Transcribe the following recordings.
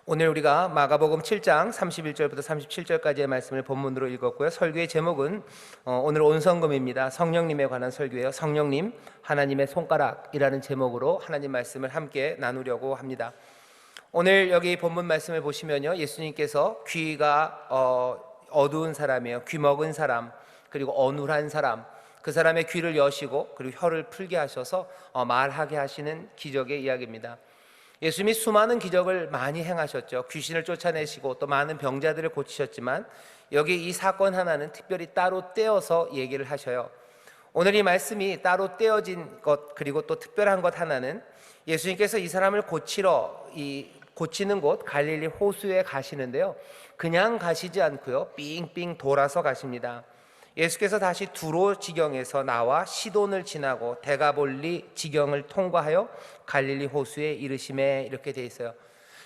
오늘 우리가 마가복음 7장 31절부터 37절까지의 말씀을 본문으로 읽었고요. 설교의 제목은 오늘 온성금입니다. 성령님에 관한 설교예요. 성령님, 하나님의 손가락이라는 제목으로 하나님 말씀을 함께 나누려고 합니다. 오늘 여기 본문 말씀을 보시면요, 예수님께서 귀가 어두운 사람이에요. 귀 먹은 사람, 그리고 어눌한 사람, 그 사람의 귀를 여시고 그리고 혀를 풀게 하셔서 말하게 하시는 기적의 이야기입니다. 예수님이 수많은 기적을 많이 행하셨죠. 귀신을 쫓아내시고 또 많은 병자들을 고치셨지만 여기 이 사건 하나는 특별히 따로 떼어서 얘기를 하셔요. 오늘 이 말씀이 따로 떼어진 것, 그리고 또 특별한 것 하나는 예수님께서 이 사람을 고치는 곳 갈릴리 호수에 가시는데요, 그냥 가시지 않고요, 삥삥 돌아서 가십니다. 예수께서 다시 두로 지경에서 나와 시돈을 지나고 데가볼리 지경을 통과하여 갈릴리 호수에 이르심에, 이렇게 돼 있어요.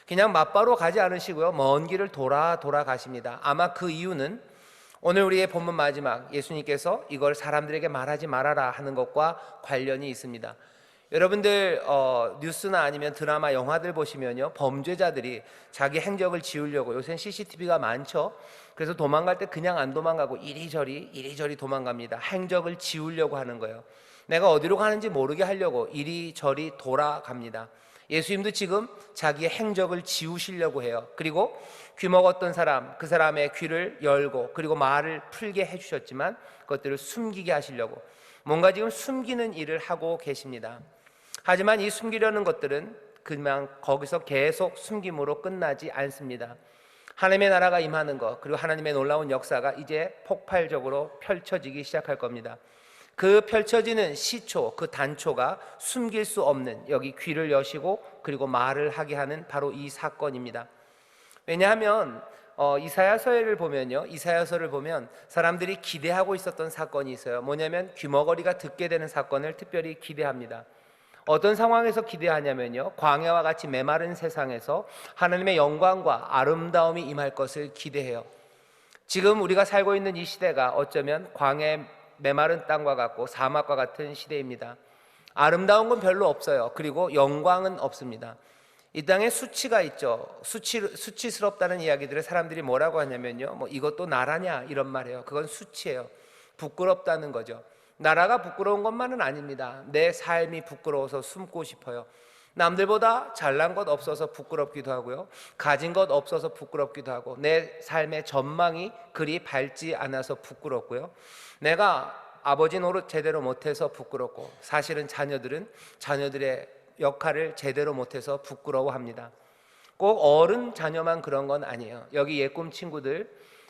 그냥 맞바로 가지 않으시고요, 먼 길을 돌아 가십니다. 아마 그 이유는 오늘 우리의 본문 마지막 예수님께서 이걸 사람들에게 말하지 말아라 하는 것과 관련이 있습니다. 여러분들 뉴스나 아니면 드라마, 영화들 보시면요, 범죄자들이 자기 행적을 지우려고, 요새는 CCTV가 많죠. 그래서 도망갈 때 그냥 안 도망가고 이리저리 도망갑니다. 행적을 지우려고 하는 거예요. 내가 어디로 가는지 모르게 하려고 이리저리 돌아갑니다. 예수님도 지금 자기의 행적을 지우시려고 해요. 그리고 귀 먹었던 사람, 그 사람의 귀를 열고 그리고 말을 풀게 해주셨지만 그것들을 숨기게 하시려고 뭔가 지금 숨기는 일을 하고 계십니다. 하지만 이 숨기려는 것들은 그냥 거기서 계속 숨김으로 끝나지 않습니다. 하나님의 나라가 임하는 것, 그리고 하나님의 놀라운 역사가 이제 폭발적으로 펼쳐지기 시작할 겁니다. 그 펼쳐지는 시초, 그 단초가 숨길 수 없는, 여기 귀를 여시고 그리고 말을 하게 하는 바로 이 사건입니다. 왜냐하면 이사야서를 보면 사람들이 기대하고 있었던 사건이 있어요. 뭐냐면 귀머거리가 듣게 되는 사건을 특별히 기대합니다. 어떤 상황에서 기대하냐면요, 광야와 같이 메마른 세상에서 하나님의 영광과 아름다움이 임할 것을 기대해요. 지금 우리가 살고 있는 이 시대가 어쩌면 광야의 메마른 땅과 같고 사막과 같은 시대입니다. 아름다운 건 별로 없어요. 그리고 영광은 없습니다. 이 땅에 수치가 있죠. 수치스럽다는 이야기들을 사람들이 뭐라고 하냐면요, 이것도 나라냐, 이런 말이에요. 그건 수치예요. 부끄럽다는 거죠. 나라가 부끄러운 것만은 아닙니다. 내 삶이 부끄러워서 숨고 싶어요. 남들보다 잘난 것 없어서 부끄럽기도 하고요, 가진 것 없어서 부끄럽기도 하고, 내 삶의 전망이 그리 밝지 않아서 부끄럽고요, 내가 아버지 노릇 제대로 못해서 부끄럽고, 사실은 자녀들의 역할을 제대로 못해서 부끄러워합니다. 꼭 어른 자녀만 그런 건 아니에요. 여기 예꿈 친구들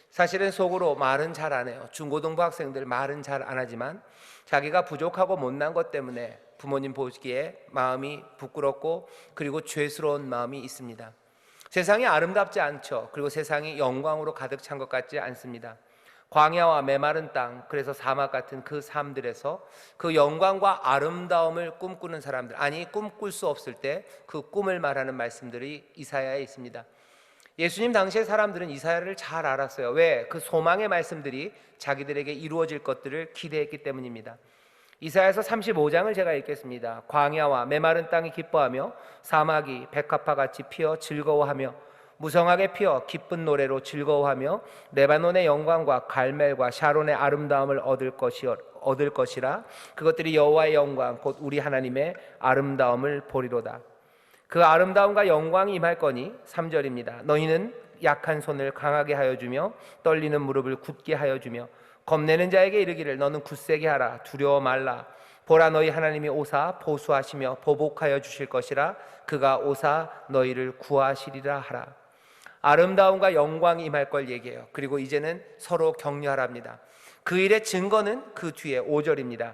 사실은 속으로 말은 잘 안 해요. 중고등부 학생들 말은 잘 안 하지만 자기가 부족하고 못난 것 때문에 부모님 보기에 마음이 부끄럽고 그리고 죄스러운 마음이 있습니다. 세상이 아름답지 않죠. 그리고 세상이 영광으로 가득 찬 것 같지 않습니다. 광야와 메마른 땅, 그래서 사막 같은 그 삶들에서 그 영광과 아름다움을 꿈꾸는 사람들, 아니 꿈꿀 수 없을 때 그 꿈을 말하는 말씀들이 이사야에 있습니다. 예수님 당시의 사람들은 이사야를 잘 알았어요. 왜? 그 소망의 말씀들이 자기들에게 이루어질 것들을 기대했기 때문입니다. 이사야서 35장을 제가 읽겠습니다. 광야와 메마른 땅이 기뻐하며 사막이 백합화같이 피어 즐거워하며 무성하게 피어 기쁜 노래로 즐거워하며 레바논의 영광과 갈멜과 샤론의 아름다움을 얻을 것이라. 그것들이 여호와의 영광 곧 우리 하나님의 아름다움을 보리로다. 그 아름다움과 영광이 임할 거니, 3절입니다. 너희는 약한 손을 강하게 하여 주며 떨리는 무릎을 굳게 하여 주며 겁내는 자에게 이르기를 너는 굳세게 하라, 두려워 말라. 보라, 너희 하나님이 오사 보수하시며 보복하여 주실 것이라. 그가 오사 너희를 구하시리라 하라. 아름다움과 영광이 임할 걸 얘기해요. 그리고 이제는 서로 격려하랍니다. 그 일의 증거는 그 뒤에 5절입니다.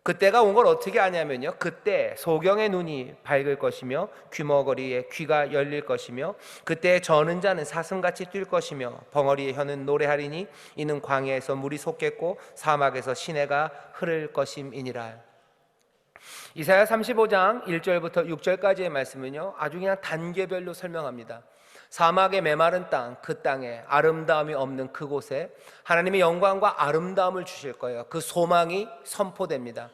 그때가 온 걸 어떻게 아냐면요, 그때 소경의 눈이 밝을 것이며 귀머거리에 귀가 열릴 것이며 그때 저는 자는 사슴같이 뛸 것이며 벙어리의 혀는 노래하리니 이는 광야에서 물이 솟겠고 사막에서 시내가 흐를 것임이니라. 이사야 35장 1절부터 6절까지의 말씀은요, 아주 그냥 단계별로 설명합니다. 사막의 메마른 땅, 그 땅에 아름다움이 없는 그곳에 하나님의 영광과 아름다움을 주실 거예요. 그 소망이 선포됩니다.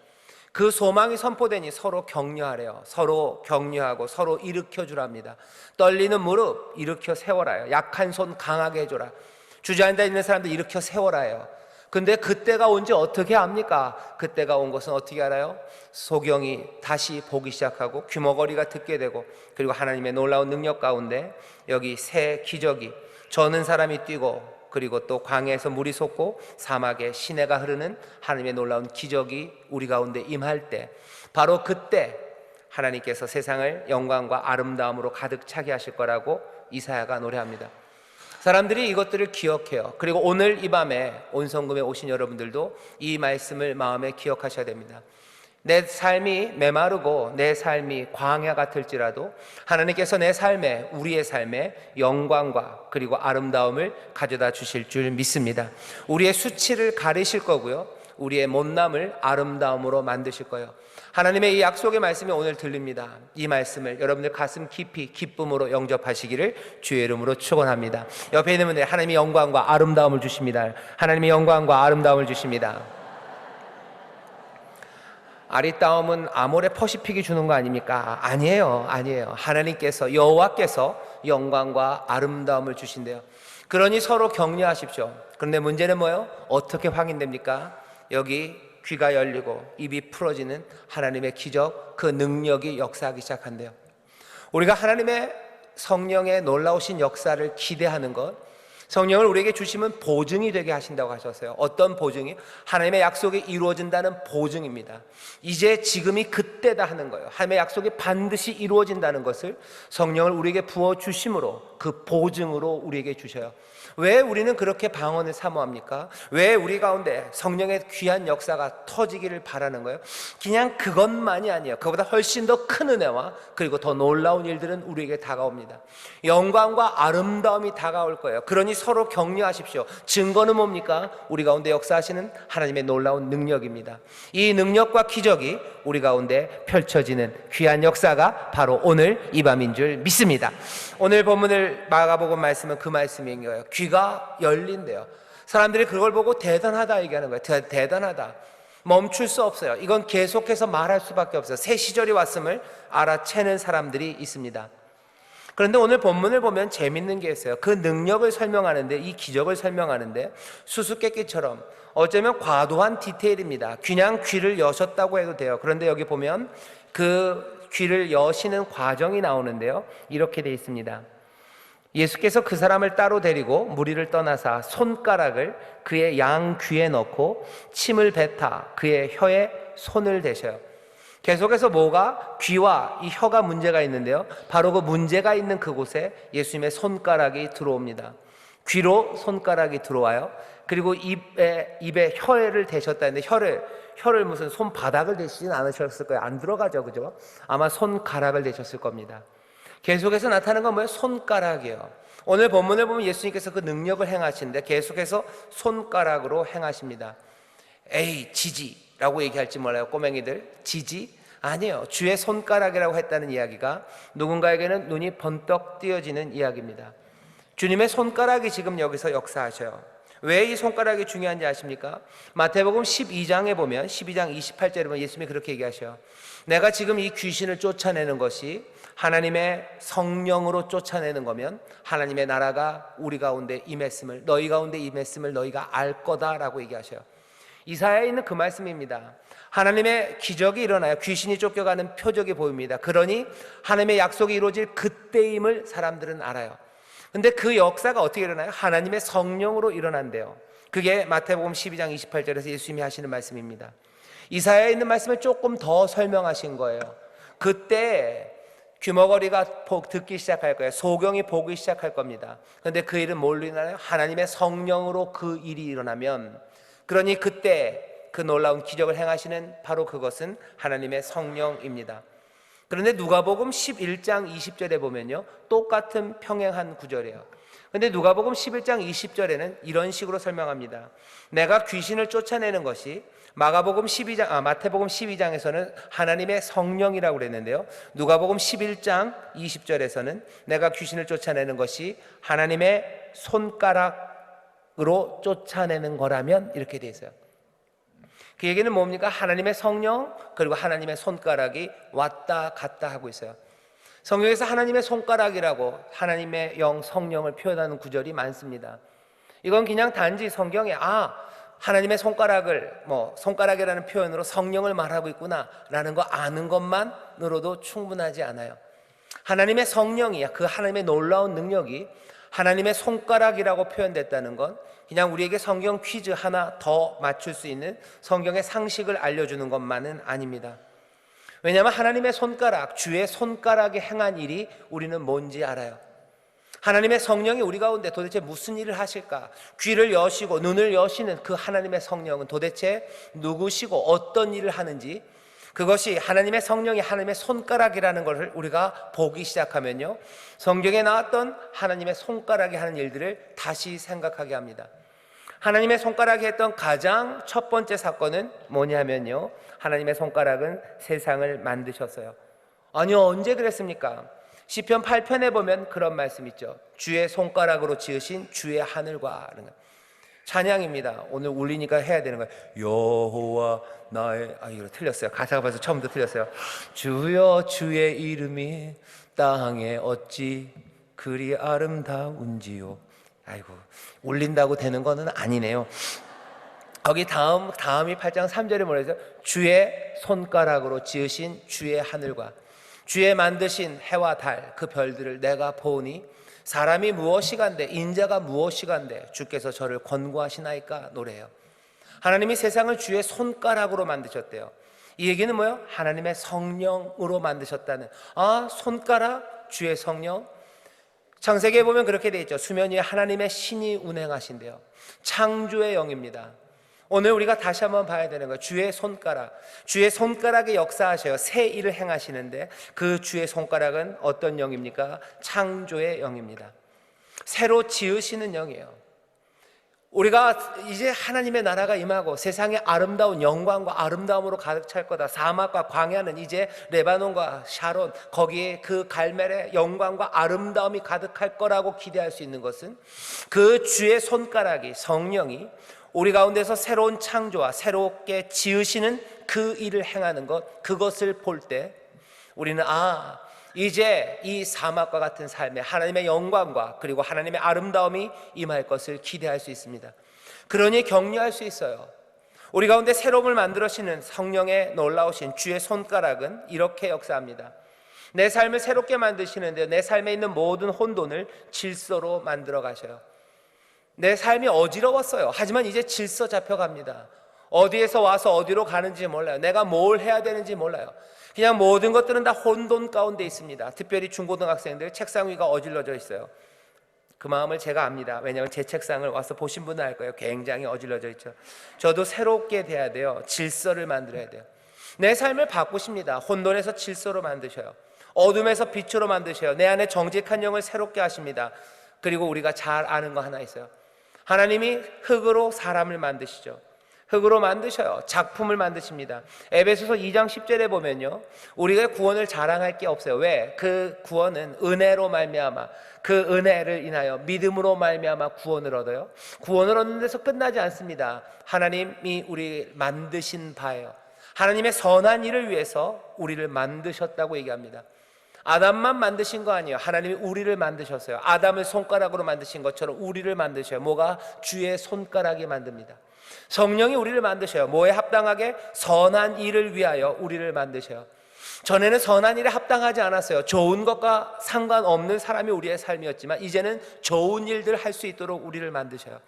그 소망이 선포되니 서로 격려하래요. 서로 격려하고 서로 일으켜 주랍니다. 떨리는 무릎 일으켜 세워라요. 약한 손 강하게 해줘라. 주저앉아 있는 사람들 일으켜 세워라요. 근데 그때가 온지 어떻게 압니까? 그때가 온 것은 어떻게 알아요? 소경이 다시 보기 시작하고 귀머거리가 듣게 되고, 그리고 하나님의 놀라운 능력 가운데 여기 새 기적이, 저는 사람이 뛰고, 그리고 또 광야에서 물이 솟고 사막에 시내가 흐르는 하나님의 놀라운 기적이 우리 가운데 임할 때, 바로 그때 하나님께서 세상을 영광과 아름다움으로 가득 차게 하실 거라고 이사야가 노래합니다. 사람들이 이것들을 기억해요. 그리고 오늘 이 밤에 온성금에 오신 여러분들도 이 말씀을 마음에 기억하셔야 됩니다. 내 삶이 메마르고 내 삶이 광야 같을지라도 하나님께서 내 삶에, 우리의 삶에 영광과 그리고 아름다움을 가져다 주실 줄 믿습니다. 우리의 수치를 가리실 거고요, 우리의 못남을 아름다움으로 만드실 거예요. 하나님의 이 약속의 말씀이 오늘 들립니다. 이 말씀을 여러분들 가슴 깊이 기쁨으로 영접하시기를 주의 이름으로 축원합니다. 옆에 있는 분들, 하나님이 영광과 아름다움을 주십니다. 하나님이 영광과 아름다움을 주십니다. 아리따움은 아모레 퍼시픽이 주는 거 아닙니까? 아니에요. 하나님께서, 여호와께서 영광과 아름다움을 주신대요. 그러니 서로 격려하십시오. 그런데 문제는 뭐예요? 어떻게 확인됩니까? 여기 귀가 열리고 입이 풀어지는 하나님의 기적, 그 능력이 역사하기 시작한대요. 우리가 하나님의 성령의 놀라우신 역사를 기대하는 것, 성령을 우리에게 주시면 보증이 되게 하신다고 하셨어요. 어떤 보증이? 하나님의 약속이 이루어진다는 보증입니다. 이제 지금이 그때다 하는 거예요. 하나님의 약속이 반드시 이루어진다는 것을 성령을 우리에게 부어주심으로, 그 보증으로 우리에게 주셔요. 왜 우리는 그렇게 방언을 사모합니까? 왜 우리 가운데 성령의 귀한 역사가 터지기를 바라는 거예요? 그냥 그것만이 아니에요. 그보다 훨씬 더 큰 은혜와 그리고 더 놀라운 일들은 우리에게 다가옵니다. 영광과 아름다움이 다가올 거예요. 그러니 서로 격려하십시오. 증거는 뭡니까? 우리 가운데 역사하시는 하나님의 놀라운 능력입니다. 이 능력과 기적이 우리 가운데 펼쳐지는 귀한 역사가 바로 오늘 이 밤인 줄 믿습니다. 오늘 본문을 마가복음 말씀은 그 말씀인 거예요. 귀가 열린대요. 사람들이 그걸 보고 대단하다 얘기하는 거예요. 대단하다. 멈출 수 없어요. 이건 계속해서 말할 수밖에 없어요. 새 시절이 왔음을 알아채는 사람들이 있습니다. 그런데 오늘 본문을 보면 재밌는 게 있어요. 그 능력을 설명하는데, 이 기적을 설명하는데 수수께끼처럼 어쩌면 과도한 디테일입니다. 그냥 귀를 여셨다고 해도 돼요. 그런데 여기 보면 그 귀를 여시는 과정이 나오는데요, 이렇게 되어 있습니다. 예수께서 그 사람을 따로 데리고 무리를 떠나사 손가락을 그의 양 귀에 넣고 침을 뱉아 그의 혀에 손을 대셔요. 계속해서 뭐가, 귀와 이 혀가 문제가 있는데요, 바로 그 문제가 있는 그곳에 예수님의 손가락이 들어옵니다. 귀로 손가락이 들어와요. 그리고 입에 혀를 대셨다는데, 혀를 무슨 손바닥을 대시진 않으셨을 거예요. 안 들어가죠, 그죠? 아마 손가락을 대셨을 겁니다. 계속해서 나타나는 건 뭐예요? 손가락이에요. 오늘 본문을 보면 예수님께서 그 능력을 행하시는데 계속해서 손가락으로 행하십니다. 에이, 지지라고 얘기할지 몰라요, 꼬맹이들. 지지? 아니에요. 주의 손가락이라고 했다는 이야기가 누군가에게는 눈이 번떡 띄어지는 이야기입니다. 주님의 손가락이 지금 여기서 역사하셔요. 왜 이 손가락이 중요한지 아십니까? 마태복음 12장에 보면 12장 28절에 보면 예수님이 그렇게 얘기하셔요. 내가 지금 이 귀신을 쫓아내는 것이 하나님의 성령으로 쫓아내는 거면 하나님의 나라가 우리 가운데 임했음을, 너희 가운데 임했음을 너희가 알 거다라고 얘기하셔요. 이사야에 있는 그 말씀입니다. 하나님의 기적이 일어나요. 귀신이 쫓겨가는 표적이 보입니다. 그러니 하나님의 약속이 이루어질 그때임을 사람들은 알아요. 근데 그 역사가 어떻게 일어나요? 하나님의 성령으로 일어난대요. 그게 마태복음 12장 28절에서 예수님이 하시는 말씀입니다. 이사야에 있는 말씀을 조금 더 설명하신 거예요. 그때 귀머거리가 듣기 시작할 거예요. 소경이 보기 시작할 겁니다. 그런데 그 일은 뭘로 일어나요? 하나님의 성령으로 그 일이 일어나면, 그러니 그때 그 놀라운 기적을 행하시는 바로 그것은 하나님의 성령입니다. 그런데 누가복음 11장 20절에 보면요, 똑같은 평행한 구절이에요. 그런데 누가복음 11장 20절에는 이런 식으로 설명합니다. 내가 귀신을 쫓아내는 것이, 마태복음 12장에서는 하나님의 성령이라고 그랬는데요, 누가복음 11장 20절에서는 내가 귀신을 쫓아내는 것이 하나님의 손가락으로 쫓아내는 거라면, 이렇게 돼 있어요. 그 얘기는 뭡니까? 하나님의 성령 그리고 하나님의 손가락이 왔다 갔다 하고 있어요. 성경에서 하나님의 손가락이라고 하나님의 영 성령을 표현하는 구절이 많습니다. 이건 그냥 단지 성경에 하나님의 손가락을 손가락이라는 표현으로 성령을 말하고 있구나라는 거 아는 것만으로도 충분하지 않아요. 하나님의 성령이, 그 하나님의 놀라운 능력이 하나님의 손가락이라고 표현됐다는 건 그냥 우리에게 성경 퀴즈 하나 더 맞출 수 있는 성경의 상식을 알려주는 것만은 아닙니다. 왜냐하면 하나님의 손가락, 주의 손가락이 행한 일이 우리는 뭔지 알아요. 하나님의 성령이 우리 가운데 도대체 무슨 일을 하실까? 귀를 여시고 눈을 여시는 그 하나님의 성령은 도대체 누구시고 어떤 일을 하는지, 그것이 하나님의 성령이 하나님의 손가락이라는 것을 우리가 보기 시작하면요, 성경에 나왔던 하나님의 손가락이 하는 일들을 다시 생각하게 합니다. 하나님의 손가락이 했던 가장 첫 번째 사건은 뭐냐면요, 하나님의 손가락은 세상을 만드셨어요. 아니요, 언제 그랬습니까? 시편 8편에 보면 그런 말씀 있죠. 주의 손가락으로 지으신 주의 하늘과. 찬양입니다. 오늘 울리니까 해야 되는 거예요. 여호와 나의, 이거 틀렸어요. 가사가 벌써 처음부터 틀렸어요. 주여 주의 이름이 땅에 어찌 그리 아름다운지요. 아이고, 울린다고 되는 거는 아니네요. 거기 다음이 8장 3절에 뭐라 했어요? 주의 손가락으로 지으신 주의 하늘과 주의 만드신 해와 달 그 별들을 내가 보니 사람이 무엇이간데 인자가 무엇이간데 주께서 저를 권고하시나이까 노래해요. 하나님이 세상을 주의 손가락으로 만드셨대요. 이 얘기는 뭐예요? 하나님의 성령으로 만드셨다는, 손가락, 주의 성령. 창세기에 보면 그렇게 돼 있죠. 수면 위에 하나님의 신이 운행하신대요. 창조의 영입니다. 오늘 우리가 다시 한번 봐야 되는 거예요. 주의 손가락, 주의 손가락이 역사하셔요. 새 일을 행하시는데 그 주의 손가락은 어떤 영입니까? 창조의 영입니다. 새로 지으시는 영이에요. 우리가 이제 하나님의 나라가 임하고 세상의 아름다운 영광과 아름다움으로 가득 찰 거다. 사막과 광야는 이제 레바논과 샤론, 거기에 그 갈멜의 영광과 아름다움이 가득할 거라고 기대할 수 있는 것은 그 주의 손가락이, 성령이 우리 가운데서 새로운 창조와 새롭게 지으시는 그 일을 행하는 것, 그것을 볼 때 우리는 이제 이 사막과 같은 삶에 하나님의 영광과 그리고 하나님의 아름다움이 임할 것을 기대할 수 있습니다. 그러니 격려할 수 있어요. 우리 가운데 새로움을 만들어시는 성령의 놀라우신 주의 손가락은 이렇게 역사합니다. 내 삶을 새롭게 만드시는데 내 삶에 있는 모든 혼돈을 질서로 만들어 가셔요. 내 삶이 어지러웠어요. 하지만 이제 질서 잡혀갑니다. 어디에서 와서 어디로 가는지 몰라요. 내가 뭘 해야 되는지 몰라요. 그냥 모든 것들은 다 혼돈 가운데 있습니다. 특별히 중고등학생들 책상 위가 어질러져 있어요. 그 마음을 제가 압니다. 왜냐하면 제 책상을 와서 보신 분은 알 거예요. 굉장히 어질러져 있죠. 저도 새롭게 돼야 돼요. 질서를 만들어야 돼요. 내 삶을 바꾸십니다. 혼돈에서 질서로 만드셔요. 어둠에서 빛으로 만드셔요. 내 안에 정직한 영을 새롭게 하십니다. 그리고 우리가 잘 아는 거 하나 있어요. 하나님이 흙으로 사람을 만드시죠. 흙으로 만드셔요. 작품을 만드십니다. 에베소서 2장 10절에 보면요, 우리가 구원을 자랑할 게 없어요. 왜? 그 구원은 은혜로 말미암아, 그 은혜를 인하여 믿음으로 말미암아 구원을 얻어요. 구원을 얻는 데서 끝나지 않습니다. 하나님이 우리 만드신 바예요. 하나님의 선한 일을 위해서 우리를 만드셨다고 얘기합니다. 아담만 만드신 거 아니에요. 하나님이 우리를 만드셨어요. 아담을 손가락으로 만드신 것처럼 우리를 만드셔요. 뭐가? 주의 손가락이 만듭니다. 성령이 우리를 만드셔요. 뭐에 합당하게? 선한 일을 위하여 우리를 만드셔요. 전에는 선한 일에 합당하지 않았어요. 좋은 것과 상관없는 사람이 우리의 삶이었지만 이제는 좋은 일들 할 수 있도록 우리를 만드셔요.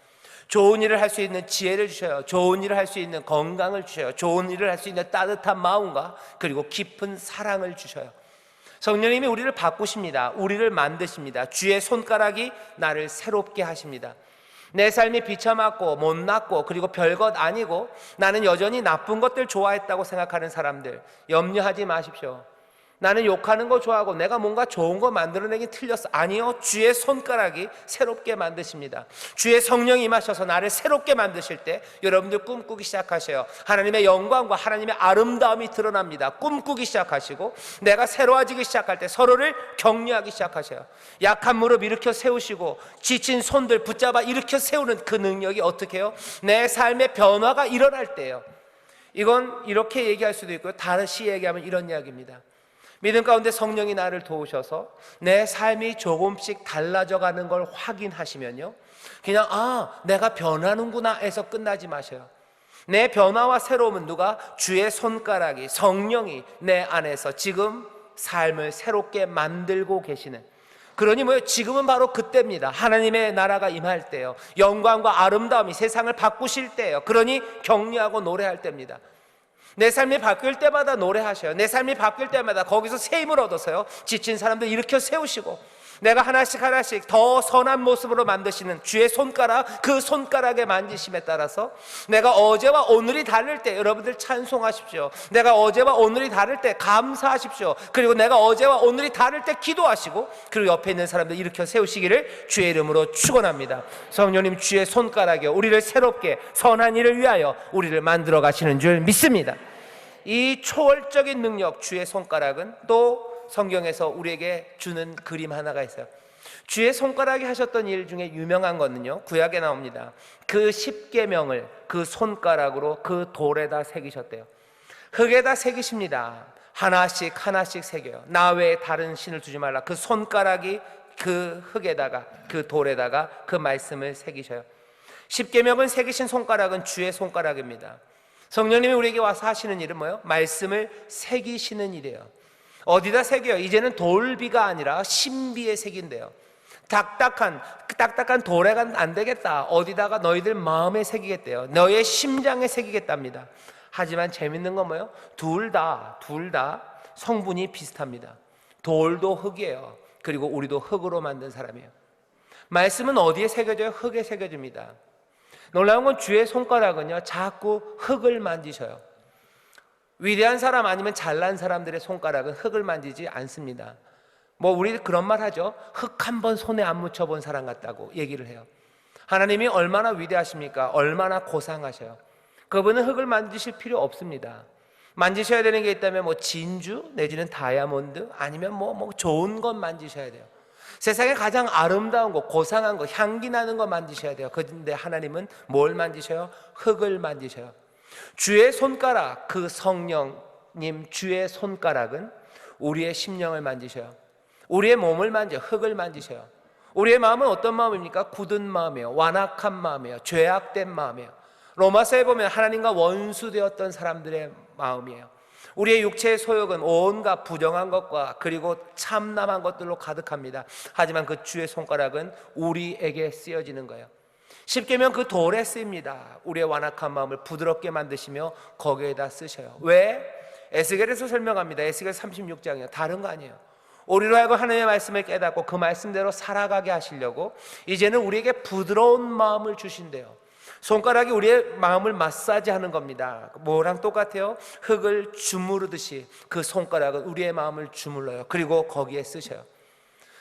좋은 일을 할 수 있는 지혜를 주셔요. 좋은 일을 할 수 있는 건강을 주셔요. 좋은 일을 할 수 있는 따뜻한 마음과 그리고 깊은 사랑을 주셔요. 성령님이 우리를 바꾸십니다. 우리를 만드십니다. 주의 손가락이 나를 새롭게 하십니다. 내 삶이 비참하고 못났고 그리고 별것 아니고 나는 여전히 나쁜 것들 좋아했다고 생각하는 사람들, 염려하지 마십시오. 나는 욕하는 거 좋아하고 내가 뭔가 좋은 거 만들어내긴 틀렸어. 아니요, 주의 손가락이 새롭게 만드십니다. 주의 성령이 임하셔서 나를 새롭게 만드실 때 여러분들 꿈꾸기 시작하셔요. 하나님의 영광과 하나님의 아름다움이 드러납니다. 꿈꾸기 시작하시고 내가 새로워지기 시작할 때 서로를 격려하기 시작하셔요. 약한 무릎 일으켜 세우시고 지친 손들 붙잡아 일으켜 세우는 그 능력이 어떻게 해요? 내 삶의 변화가 일어날 때예요. 이건 이렇게 얘기할 수도 있고요, 다시 얘기하면 이런 이야기입니다. 믿음 가운데 성령이 나를 도우셔서 내 삶이 조금씩 달라져 가는 걸 확인하시면요, 그냥 내가 변하는구나 해서 끝나지 마셔요. 내 변화와 새로움은 누가? 주의 손가락이, 성령이 내 안에서 지금 삶을 새롭게 만들고 계시는, 그러니 뭐예요? 지금은 바로 그때입니다. 하나님의 나라가 임할 때요, 영광과 아름다움이 세상을 바꾸실 때예요. 그러니 격려하고 노래할 때입니다. 내 삶이 바뀔 때마다 노래하셔요. 내 삶이 바뀔 때마다 거기서 새 힘을 얻어서요, 지친 사람들 일으켜 세우시고, 내가 하나씩 하나씩 더 선한 모습으로 만드시는 주의 손가락, 그 손가락의 만지심에 따라서 내가 어제와 오늘이 다를 때 여러분들 찬송하십시오. 내가 어제와 오늘이 다를 때 감사하십시오. 그리고 내가 어제와 오늘이 다를 때 기도하시고, 그리고 옆에 있는 사람들 일으켜 세우시기를 주의 이름으로 축원합니다. 성령님 주의 손가락이요, 우리를 새롭게 선한 일을 위하여 우리를 만들어 가시는 줄 믿습니다. 이 초월적인 능력 주의 손가락은 또 성경에서 우리에게 주는 그림 하나가 있어요. 주의 손가락이 하셨던 일 중에 유명한 거는요, 구약에 나옵니다. 그 10계명을 그 손가락으로 그 돌에다 새기셨대요. 흙에다 새기십니다. 하나씩 하나씩 새겨요. 나 외에 다른 신을 두지 말라. 그 손가락이 그 흙에다가, 그 돌에다가 그 말씀을 새기셔요. 10계명을 새기신 손가락은 주의 손가락입니다. 성령님이 우리에게 와서 하시는 일은 뭐예요? 말씀을 새기시는 일이에요. 어디다 새겨요? 이제는 돌비가 아니라 신비에 새긴대요. 딱딱한 돌에 안 되겠다. 어디다가 너희들 마음에 새기겠대요. 너의 심장에 새기겠답니다. 하지만 재밌는 건 뭐예요? 둘 다 성분이 비슷합니다. 돌도 흙이에요. 그리고 우리도 흙으로 만든 사람이에요. 말씀은 어디에 새겨져요? 흙에 새겨집니다. 놀라운 건 주의 손가락은요, 자꾸 흙을 만지셔요. 위대한 사람 아니면 잘난 사람들의 손가락은 흙을 만지지 않습니다. 우리 그런 말 하죠. 흙 한 번 손에 안 묻혀본 사람 같다고 얘기를 해요. 하나님이 얼마나 위대하십니까? 얼마나 고상하셔요. 그분은 흙을 만지실 필요 없습니다. 만지셔야 되는 게 있다면 진주 내지는 다이아몬드, 아니면 좋은 것 만지셔야 돼요. 세상에 가장 아름다운 것, 고상한 것, 향기 나는 것 만지셔야 돼요. 그런데 하나님은 뭘 만지셔요? 흙을 만지셔요. 주의 손가락, 그 성령님 주의 손가락은 우리의 심령을 만지셔요. 우리의 몸을 만져 흙을 만지셔요. 우리의 마음은 어떤 마음입니까? 굳은 마음이에요. 완악한 마음이에요. 죄악된 마음이에요. 로마서에 보면 하나님과 원수되었던 사람들의 마음이에요. 우리의 육체의 소욕은 온갖 부정한 것과 그리고 참남한 것들로 가득합니다. 하지만 그 주의 손가락은 우리에게 쓰여지는 거예요. 십계명 그 돌에 쓰입니다. 우리의 완악한 마음을 부드럽게 만드시며 거기에다 쓰셔요. 왜? 에스겔에서 설명합니다. 에스겔 36장이요. 다른 거 아니에요. 우리로 하여금 하나님의 말씀을 깨닫고 그 말씀대로 살아가게 하시려고 이제는 우리에게 부드러운 마음을 주신대요. 손가락이 우리의 마음을 마사지하는 겁니다. 뭐랑 똑같아요? 흙을 주무르듯이 그 손가락은 우리의 마음을 주물러요. 그리고 거기에 쓰셔요.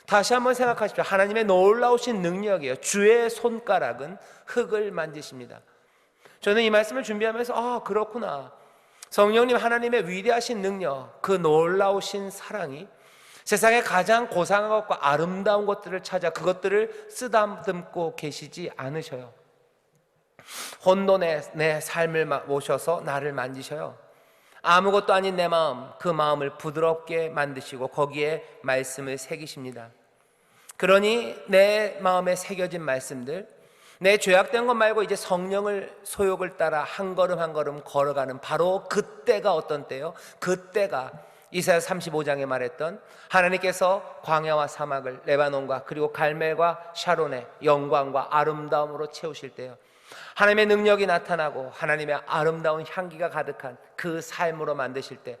다시 한번 생각하십시오. 하나님의 놀라우신 능력이에요. 주의 손가락은 흙을 만지십니다. 저는 이 말씀을 준비하면서 그렇구나, 성령님 하나님의 위대하신 능력, 그 놀라우신 사랑이 세상의 가장 고상한 것과 아름다운 것들을 찾아 그것들을 쓰다듬고 계시지 않으셔요. 혼돈의 내 삶을 모셔서 나를 만지셔요. 아무것도 아닌 내 마음, 그 마음을 부드럽게 만드시고 거기에 말씀을 새기십니다. 그러니 내 마음에 새겨진 말씀들, 내 죄악된 것 말고 이제 성령을 소욕을 따라 한 걸음 한 걸음 걸어가는 바로 그때가 어떤 때요? 그때가 이사야 35장에 말했던 하나님께서 광야와 사막을 레바논과 그리고 갈멜과 샤론의 영광과 아름다움으로 채우실 때요, 하나님의 능력이 나타나고 하나님의 아름다운 향기가 가득한 그 삶으로 만드실 때,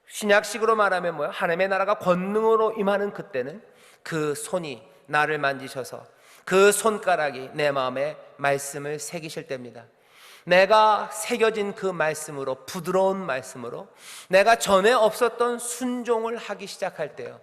신약식으로 말하면 뭐예요? 하나님의 나라가 권능으로 임하는 그때는 그 손이 나를 만지셔서 그 손가락이 내 마음에 말씀을 새기실 때입니다. 내가 새겨진 그 말씀으로, 부드러운 말씀으로 내가 전에 없었던 순종을 하기 시작할 때요,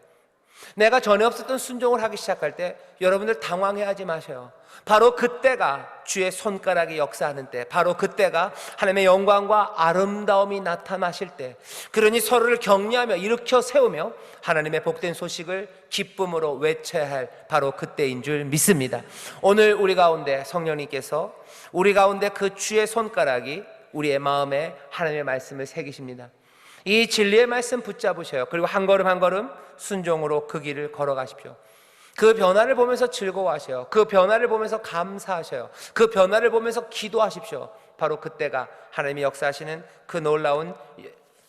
내가 전에 없었던 순종을 하기 시작할 때 여러분들 당황해하지 마셔요. 바로 그때가 주의 손가락이 역사하는 때, 바로 그때가 하나님의 영광과 아름다움이 나타나실 때, 그러니 서로를 격려하며 일으켜 세우며 하나님의 복된 소식을 기쁨으로 외쳐야 할 바로 그때인 줄 믿습니다. 오늘 우리 가운데 성령님께서 우리 가운데 그 주의 손가락이 우리의 마음에 하나님의 말씀을 새기십니다. 이 진리의 말씀 붙잡으셔요. 그리고 한 걸음 한 걸음 순종으로 그 길을 걸어가십시오. 그 변화를 보면서 즐거워하셔요. 그 변화를 보면서 감사하셔요. 그 변화를 보면서 기도하십시오. 바로 그때가 하나님이 역사하시는 그 놀라운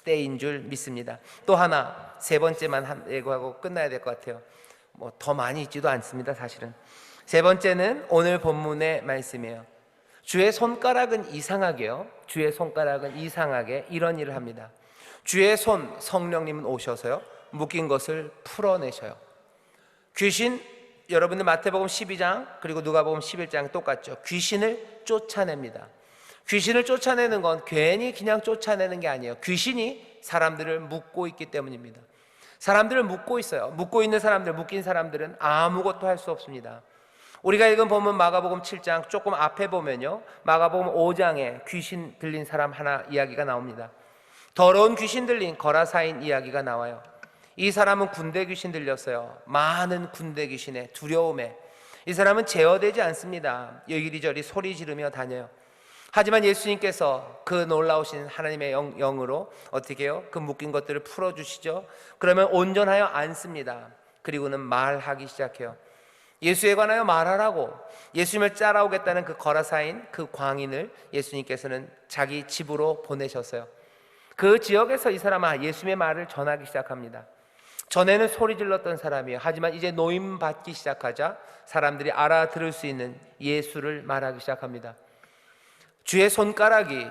때인 줄 믿습니다. 또 하나, 세 번째만 예고하고 끝나야 될 것 같아요. 뭐 더 많이 있지도 않습니다, 사실은. 세 번째는 오늘 본문의 말씀이에요. 주의 손가락은 이상하게요. 주의 손가락은 이상하게 이런 일을 합니다. 주의 손, 성령님은 오셔서요, 묶인 것을 풀어내셔요. 귀신, 여러분들 마태복음 12장 그리고 누가복음 11장 똑같죠. 귀신을 쫓아냅니다. 귀신을 쫓아내는 건 괜히 그냥 쫓아내는 게 아니에요. 귀신이 사람들을 묶고 있기 때문입니다. 사람들을 묶고 있어요. 묶고 있는 사람들, 묶인 사람들은 아무것도 할 수 없습니다. 우리가 읽은 본문 마가복음 7장 조금 앞에 보면요, 마가복음 5장에 귀신 들린 사람 하나 이야기가 나옵니다. 더러운 귀신 들린 거라사인 이야기가 나와요. 이 사람은 군대 귀신 들렸어요. 많은 군대 귀신의 두려움에 이 사람은 제어되지 않습니다. 이리저리 소리 지르며 다녀요. 하지만 예수님께서 그 놀라우신 하나님의 영으로 어떻게 해요? 그 묶인 것들을 풀어주시죠. 그러면 온전하여 앉습니다. 그리고는 말하기 시작해요. 예수에 관하여 말하라고 예수님을 따라오겠다는 그 거라사인, 그 광인을 예수님께서는 자기 집으로 보내셨어요. 그 지역에서 이 사람은 예수님의 말을 전하기 시작합니다. 전에는 소리 질렀던 사람이에요. 하지만 이제 노임 받기 시작하자 사람들이 알아들을 수 있는 예수를 말하기 시작합니다. 주의 손가락이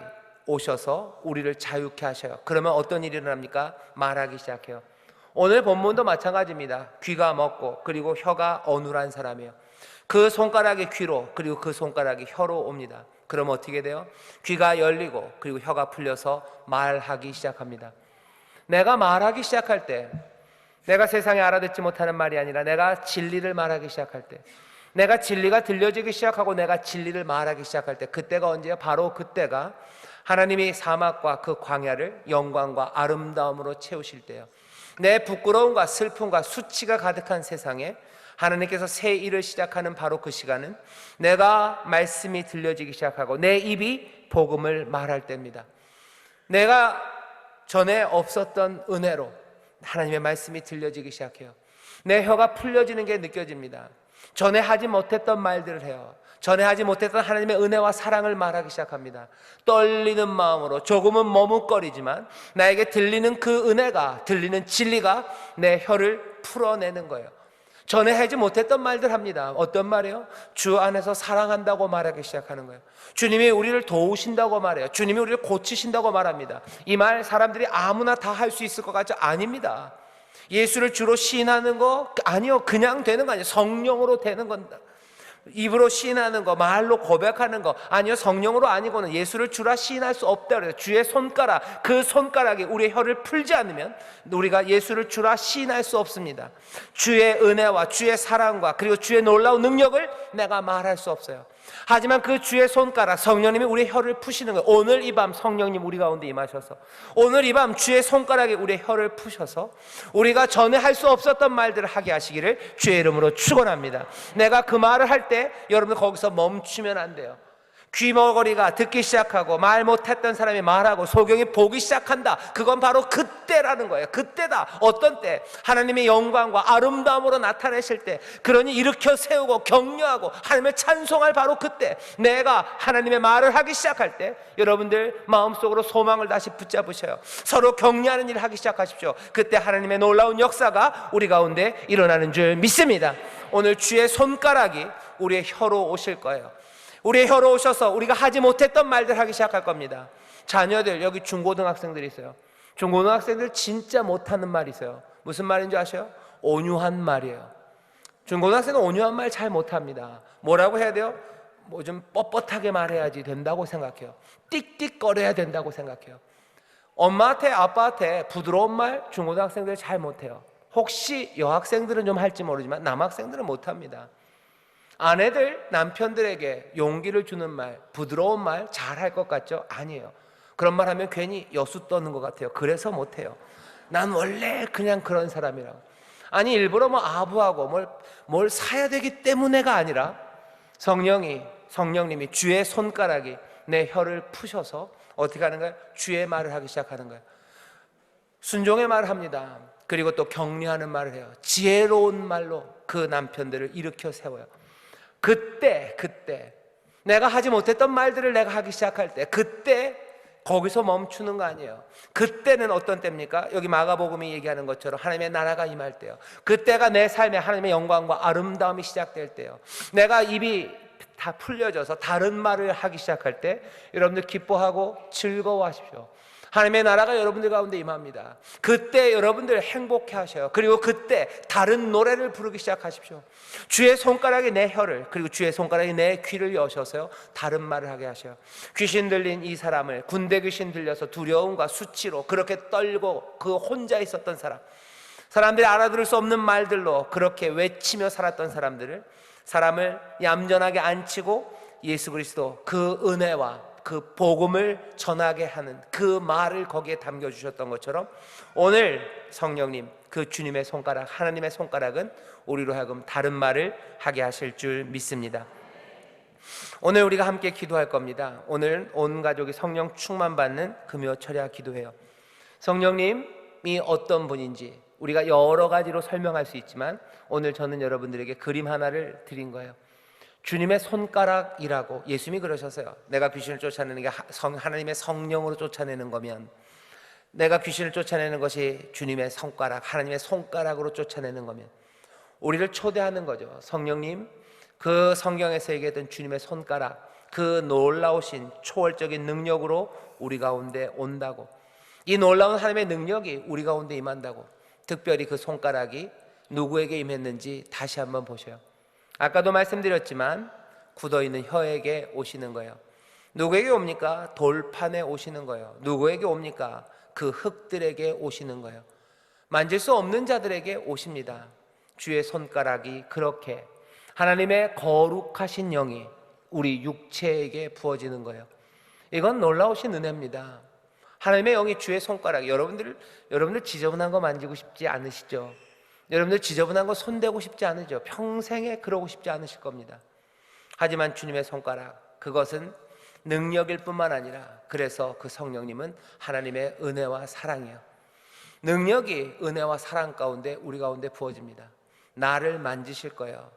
오셔서 우리를 자유케 하셔요. 그러면 어떤 일이 일어납니까? 말하기 시작해요. 오늘 본문도 마찬가지입니다. 귀가 먹고 그리고 혀가 어눌한 사람이에요. 그 손가락이 귀로 그리고 그 손가락이 혀로 옵니다. 그럼 어떻게 돼요? 귀가 열리고 그리고 혀가 풀려서 말하기 시작합니다. 내가 말하기 시작할 때, 내가 세상에 알아듣지 못하는 말이 아니라 내가 진리를 말하기 시작할 때, 내가 진리가 들려지기 시작하고 내가 진리를 말하기 시작할 때, 그때가 언제요? 바로 그때가 하나님이 사막과 그 광야를 영광과 아름다움으로 채우실 때요. 내 부끄러움과 슬픔과 수치가 가득한 세상에 하나님께서 새 일을 시작하는 바로 그 시간은 내가 말씀이 들려지기 시작하고 내 입이 복음을 말할 때입니다. 내가 전에 없었던 은혜로 하나님의 말씀이 들려지기 시작해요. 내 혀가 풀려지는 게 느껴집니다. 전에 하지 못했던 말들을 해요. 전에 하지 못했던 하나님의 은혜와 사랑을 말하기 시작합니다. 떨리는 마음으로 조금은 머뭇거리지만 나에게 들리는 그 은혜가, 들리는 진리가 내 혀를 풀어내는 거예요. 전에 하지 못했던 말들 합니다. 어떤 말이에요? 주 안에서 사랑한다고 말하기 시작하는 거예요. 주님이 우리를 도우신다고 말해요. 주님이 우리를 고치신다고 말합니다. 이 말 사람들이 아무나 다 할 수 있을 것 같죠? 아닙니다. 예수를 주로 시인하는 거 아니요, 그냥 되는 거 아니에요. 성령으로 되는 건다. 입으로 시인하는 거, 말로 고백하는 거 아니요, 성령으로 아니고는 예수를 주라 시인할 수 없다 그래요. 주의 손가락, 그 손가락이 우리의 혀를 풀지 않으면 우리가 예수를 주라 시인할 수 없습니다. 주의 은혜와 주의 사랑과 그리고 주의 놀라운 능력을 내가 말할 수 없어요. 하지만 그 주의 손가락, 성령님이 우리의 혀를 푸시는 거예요. 오늘 이 밤 성령님 우리 가운데 임하셔서, 오늘 이 밤 주의 손가락이 우리의 혀를 푸셔서 우리가 전에 할 수 없었던 말들을 하게 하시기를 주의 이름으로 축원합니다. 내가 그 말을 할 때 여러분 거기서 멈추면 안 돼요. 귀머거리가 듣기 시작하고 말 못했던 사람이 말하고 소경이 보기 시작한다. 그건 바로 그때라는 거예요. 그때다. 어떤 때? 하나님의 영광과 아름다움으로 나타내실 때. 그러니 일으켜 세우고 격려하고 하나님을 찬송할 바로 그때, 내가 하나님의 말을 하기 시작할 때 여러분들 마음속으로 소망을 다시 붙잡으셔요. 서로 격려하는 일을 하기 시작하십시오. 그때 하나님의 놀라운 역사가 우리 가운데 일어나는 줄 믿습니다. 오늘 주의 손가락이 우리의 혀로 오실 거예요. 우리의 혀로 오셔서 우리가 하지 못했던 말들 하기 시작할 겁니다. 자녀들, 여기 중고등학생들이 있어요. 중고등학생들 진짜 못하는 말이 있어요. 무슨 말인지 아세요? 온유한 말이에요. 중고등학생은 온유한 말 잘 못합니다. 뭐라고 해야 돼요? 뭐 좀 뻣뻣하게 말해야지 된다고 생각해요. 띡띡거려야 된다고 생각해요. 엄마한테 아빠한테 부드러운 말 중고등학생들 잘 못해요. 혹시 여학생들은 좀 할지 모르지만 남학생들은 못합니다. 아내들, 남편들에게 용기를 주는 말, 부드러운 말 잘할 것 같죠? 아니에요. 그런 말 하면 괜히 여수 떠는 것 같아요. 그래서 못해요. 난 원래 그냥 그런 사람이라고. 아니, 일부러 뭐 아부하고 뭘 사야 되기 때문에가 아니라 성령님이 주의 손가락이 내 혀를 푸셔서 어떻게 하는 거예요? 주의 말을 하기 시작하는 거예요. 순종의 말을 합니다. 그리고 또 격려하는 말을 해요. 지혜로운 말로 그 남편들을 일으켜 세워요. 그때 내가 하지 못했던 말들을 내가 하기 시작할 때, 그때 거기서 멈추는 거 아니에요. 그때는 어떤 때입니까? 여기 마가복음이 얘기하는 것처럼 하나님의 나라가 임할 때요. 그때가 내 삶에 하나님의 영광과 아름다움이 시작될 때요. 내가 입이 다 풀려져서 다른 말을 하기 시작할 때 여러분들 기뻐하고 즐거워하십시오. 하나님의 나라가 여러분들 가운데 임합니다. 그때 여러분들 행복해 하셔요. 그리고 그때 다른 노래를 부르기 시작하십시오. 주의 손가락이 내 혀를, 그리고 주의 손가락이 내 귀를 여셔서요 다른 말을 하게 하셔요. 귀신 들린 이 사람을, 군대 귀신 들려서 두려움과 수치로 그렇게 떨고 그 혼자 있었던 사람들이 알아들을 수 없는 말들로 그렇게 외치며 살았던 사람을 얌전하게 앉히고 예수 그리스도 그 은혜와 그 복음을 전하게 하는 그 말을 거기에 담겨주셨던 것처럼 오늘 성령님, 그 주님의 손가락, 하나님의 손가락은 우리로 하여금 다른 말을 하게 하실 줄 믿습니다. 오늘 우리가 함께 기도할 겁니다. 오늘 온 가족이 성령 충만받는 금요 철야 기도해요. 성령님이 어떤 분인지 우리가 여러 가지로 설명할 수 있지만 오늘 저는 여러분들에게 그림 하나를 드린 거예요. 주님의 손가락이라고 예수님이 그러셨어요. 내가 귀신을 쫓아내는 게 하나님의 성령으로 쫓아내는 거면, 내가 귀신을 쫓아내는 것이 주님의 손가락, 하나님의 손가락으로 쫓아내는 거면 우리를 초대하는 거죠. 성령님, 그 성경에서 얘기했던 주님의 손가락, 그 놀라우신 초월적인 능력으로 우리 가운데 온다고, 이 놀라운 하나님의 능력이 우리 가운데 임한다고. 특별히 그 손가락이 누구에게 임했는지 다시 한번 보셔요. 아까도 말씀드렸지만 굳어있는 혀에게 오시는 거예요. 누구에게 옵니까? 돌판에 오시는 거예요. 누구에게 옵니까? 그 흙들에게 오시는 거예요. 만질 수 없는 자들에게 오십니다. 주의 손가락이 그렇게 하나님의 거룩하신 영이 우리 육체에게 부어지는 거예요. 이건 놀라우신 은혜입니다. 하나님의 영이 주의 손가락, 여러분들 지저분한 거 만지고 싶지 않으시죠? 여러분들 지저분한 거 손대고 싶지 않으죠? 평생에 그러고 싶지 않으실 겁니다. 하지만 주님의 손가락, 그것은 능력일 뿐만 아니라, 그래서 그 성령님은 하나님의 은혜와 사랑이에요. 능력이 은혜와 사랑 가운데 우리 가운데 부어집니다. 나를 만지실 거예요.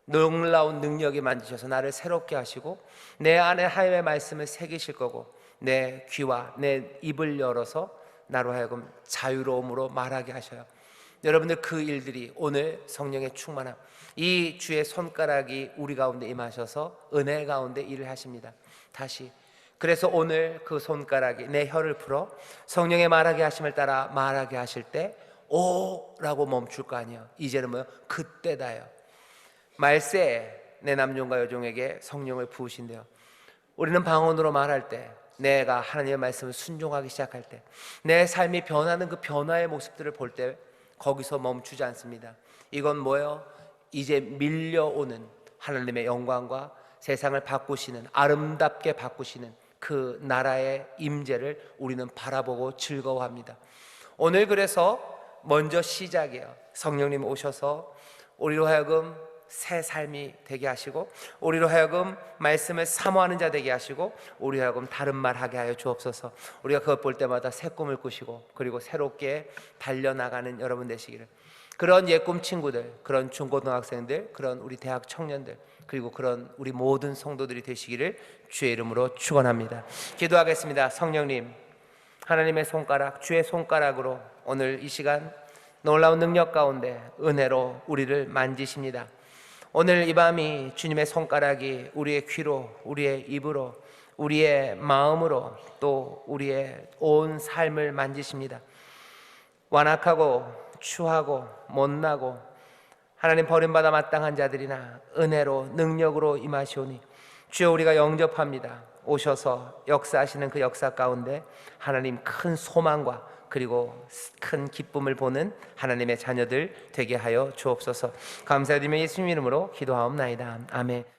놀라운 능력이 만지셔서 나를 새롭게 하시고 내 안에 하나님의 말씀을 새기실 거고 내 귀와 내 입을 열어서 나로 하여금 자유로움으로 말하게 하셔요. 여러분들 그 일들이 오늘 성령의 충만함, 이 주의 손가락이 우리 가운데 임하셔서 은혜 가운데 일을 하십니다. 다시, 그래서 오늘 그 손가락이 내 혀를 풀어 성령의 말하게 하심을 따라 말하게 하실 때 오라고 멈출 거 아니에요. 이제는 뭐요? 그때다요. 말세에 내 남종과 여종에게 성령을 부으신대요. 우리는 방언으로 말할 때, 내가 하나님의 말씀을 순종하기 시작할 때, 내 삶이 변하는 그 변화의 모습들을 볼 때 거기서 멈추지 않습니다. 이건 뭐예요? 이제 밀려오는 하나님의 영광과 세상을 바꾸시는, 아름답게 바꾸시는 그 나라의 임재를 우리는 바라보고 즐거워합니다. 오늘 그래서 먼저 시작이에요. 성령님 오셔서 우리로 하여금 새 삶이 되게 하시고 우리로 하여금 말씀을 사모하는 자 되게 하시고 우리로 하여금 다른 말 하게 하여 주옵소서. 우리가 그것 볼 때마다 새 꿈을 꾸시고 그리고 새롭게 달려나가는 여러분 되시기를, 그런 예꿈 친구들, 그런 중고등학생들, 그런 우리 대학 청년들, 그리고 그런 우리 모든 성도들이 되시기를 주의 이름으로 축원합니다. 기도하겠습니다. 성령님, 하나님의 손가락, 주의 손가락으로 오늘 이 시간 놀라운 능력 가운데 은혜로 우리를 만지십니다. 오늘 이 밤이 주님의 손가락이 우리의 귀로, 우리의 입으로, 우리의 마음으로 또 우리의 온 삶을 만지십니다. 완악하고 추하고 못나고 하나님 버림받아 마땅한 자들이나 은혜로 능력으로 임하시오니 주여 우리가 영접합니다. 오셔서 역사하시는 그 역사 가운데 하나님 큰 소망과 그리고 큰 기쁨을 보는 하나님의 자녀들 되게 하여 주옵소서. 감사드리며 예수님 이름으로 기도하옵나이다. 아멘.